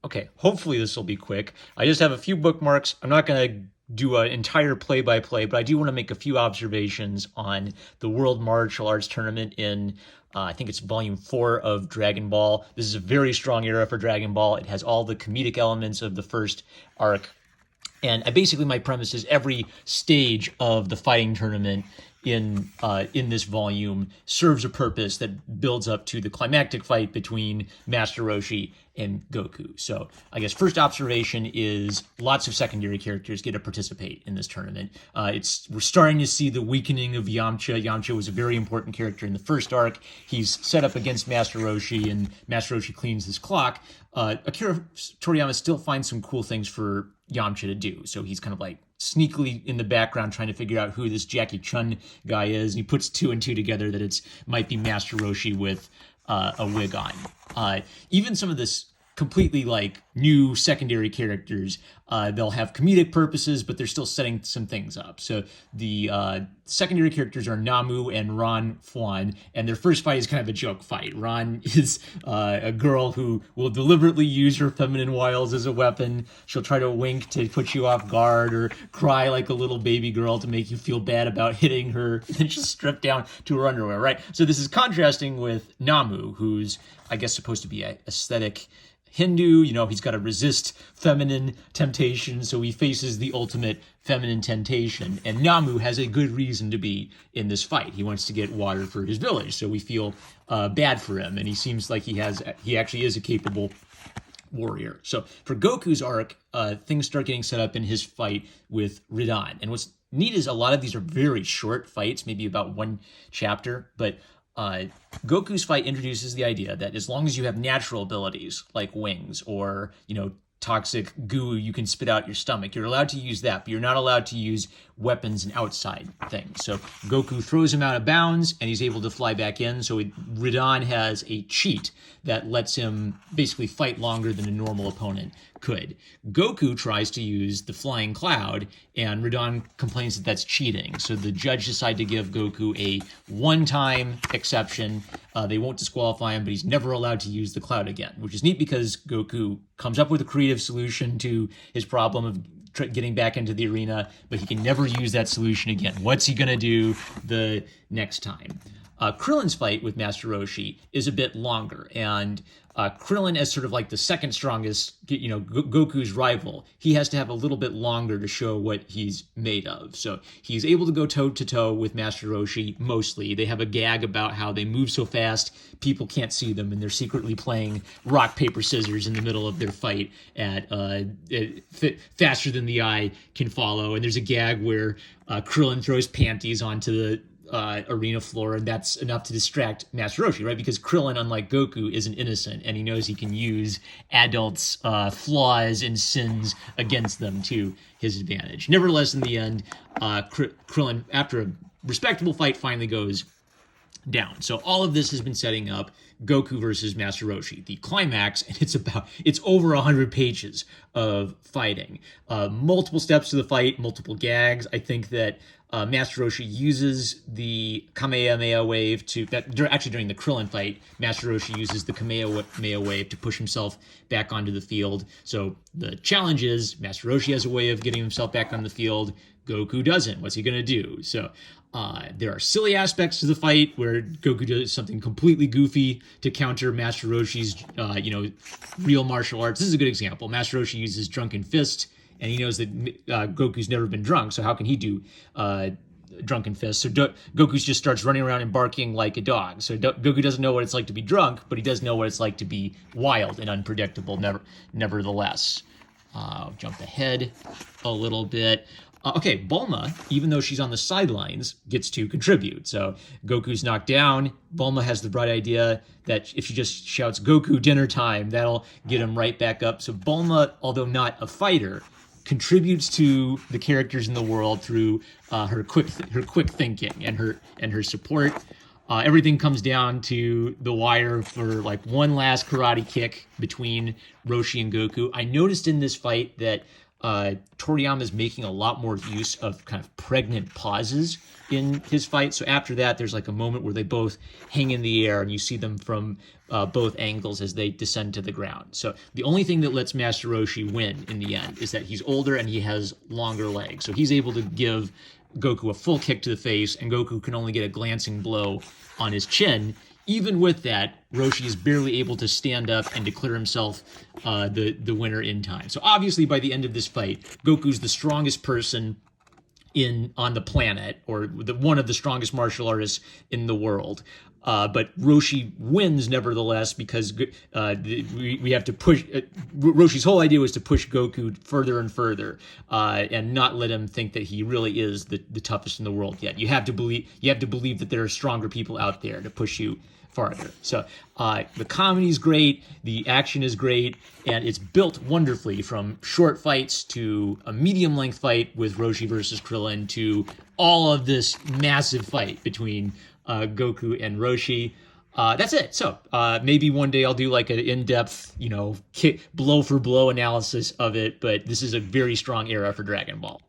Okay, hopefully this will be quick. I just have a few bookmarks. I'm not going to do an entire play-by-play, but I do want to make a few observations on the World Martial Arts Tournament in, I think it's Volume 4 of Dragon Ball. This is a very strong era for Dragon Ball. It has all the comedic elements of the first arc. And basically my premise is every stage of the fighting tournament in this volume serves a purpose that builds up to the climactic fight between Master Roshi and Goku. So I guess first observation is lots of secondary characters get to participate in this tournament. We're starting to see the weakening of Yamcha. Yamcha was a very important character in the first arc. He's set up against Master Roshi, and Master Roshi cleans his clock. Akira Toriyama still finds some cool things for Yamcha to do. So he's kind of like sneakily in the background trying to figure out who this Jackie Chun guy is. And he puts two and two together that it might be Master Roshi with a wig on. Even some of this completely like new secondary characters, they'll have comedic purposes, but they're still setting some things up. So the secondary characters are Namu and Ran Fuan, and their first fight is kind of a joke fight. Ran is a girl who will deliberately use her feminine wiles as a weapon. She'll try to wink to put you off guard or cry like a little baby girl to make you feel bad about hitting her, and she'll strip down to her underwear, right? So this is contrasting with Namu, who's, I guess, supposed to be an aesthetic Hindu. He's got to resist feminine temptation, so he faces the ultimate feminine temptation. And Namu has a good reason to be in this fight. He wants to get water for his village, so we feel bad for him. And he seems like he actually is a capable warrior. So for Goku's arc, things start getting set up in his fight with Radan. And what's neat is a lot of these are very short fights, maybe about one chapter, but Goku's fight introduces the idea that as long as you have natural abilities like wings or, toxic goo you can spit out your stomach, you're allowed to use that, but you're not allowed to use weapons and outside things. So Goku throws him out of bounds and he's able to fly back in. So Radan has a cheat that lets him basically fight longer than a normal opponent could. Goku tries to use the flying cloud and Radan complains that that's cheating. So the judge decided to give Goku a one-time exception. They won't disqualify him, but he's never allowed to use the cloud again, which is neat because Goku comes up with a creative solution to his problem of getting back into the arena, but he can never use that solution again. What's he going to do the next time? Krillin's fight with Master Roshi is a bit longer, and Krillin, as sort of like the second strongest, Goku's rival, he has to have a little bit longer to show what he's made of. So he's able to go toe-to-toe with Master Roshi, mostly. They have a gag about how they move so fast, people can't see them, and they're secretly playing rock, paper, scissors in the middle of their fight at faster than the eye can follow. And there's a gag where Krillin throws panties onto the arena floor, and that's enough to distract Master Roshi, right? Because Krillin, unlike Goku, isn't innocent, and he knows he can use adults' flaws and sins against them to his advantage. Nevertheless, in the end, Krillin, after a respectable fight, finally goes down. So all of this has been setting up Goku versus Master Roshi, the climax, and it's over 100 pages of fighting. Multiple steps to the fight, multiple gags. I think that Master Roshi uses the Kamehameha wave during the Krillin fight, Master Roshi uses the Kamehameha wave to push himself back onto the field. So the challenge is Master Roshi has a way of getting himself back on the field. Goku doesn't. What's he going to do? So there are silly aspects to the fight where Goku does something completely goofy to counter Master Roshi's, real martial arts. This is a good example. Master Roshi uses Drunken Fist, and he knows that Goku's never been drunk, so how can he do Drunken Fist? So Goku just starts running around and barking like a dog. So Goku doesn't know what it's like to be drunk, but he does know what it's like to be wild and unpredictable, nevertheless. Jump ahead a little bit. Okay, Bulma, even though she's on the sidelines, gets to contribute. So Goku's knocked down. Bulma has the bright idea that if she just shouts, "Goku, dinner time," that'll get him right back up. So Bulma, although not a fighter, contributes to the characters in the world through her quick thinking and her support. Everything comes down to the wire for like one last karate kick between Roshi and Goku. I noticed in this fight that Toriyama is making a lot more use of kind of pregnant pauses in his fight. So after that, there's like a moment where they both hang in the air and you see them from both angles as they descend to the ground. So the only thing that lets Master Roshi win in the end is that he's older and he has longer legs. So he's able to give Goku a full kick to the face, and Goku can only get a glancing blow on his chin. Even with that, Roshi is barely able to stand up and declare himself the winner in time. So obviously, by the end of this fight, Goku's the strongest person on the planet, or one of the strongest martial artists in the world. But Roshi wins nevertheless because we have to push. Roshi's whole idea was to push Goku further and further, and not let him think that he really is the toughest in the world yet. You have to believe that there are stronger people out there to push you farther. So the comedy's great, the action is great, and it's built wonderfully from short fights to a medium-length fight with Roshi versus Krillin to all of this massive fight between Goku and Roshi. That's it. So maybe one day I'll do like an in-depth, blow-for-blow analysis of it, but this is a very strong era for Dragon Ball.